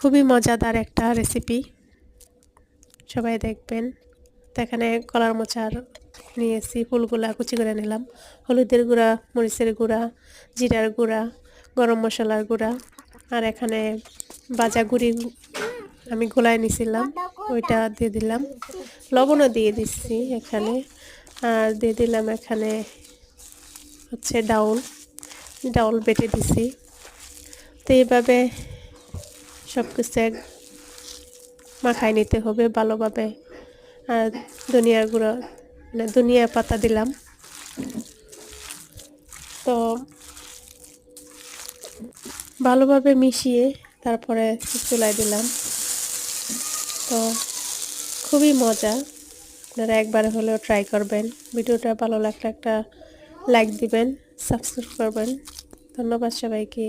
খুবই মজাদার একটা রেসিপি, সবাই দেখবেন। তো এখানে কলার মোচার নিয়েছি, ফুলগুলা কুচি করে নিলাম, হলুদের গুঁড়া, মরিচের গুঁড়া, জিরার গুঁড়া, গরম মশলার গুঁড়া, আর এখানে ভাজা গুঁড়ি আমি গোলায় নিছিলাম, ওইটা দিয়ে দিলাম, লবণও দিয়ে দিচ্ছি এখানে, আর দিয়ে দিলাম এখানে হচ্ছে ডাউল বেটে দিছি। তো এইভাবে সব কিছু মাখায় নিতে হবে ভালোভাবে। আর ধনিয়ার গুঁড়ো মানে ধনিয়া পাতা দিলাম। তো ভালোভাবে মিশিয়ে তারপরে চুলায় দিলাম। তো খুবই মজা, আপনারা একবার হলেও ট্রাই করবেন। ভিডিওটা ভালো লাগলে একটা লাইক দিবেন, সাবস্ক্রাইব করবেন। ধন্যবাদ সবাইকে।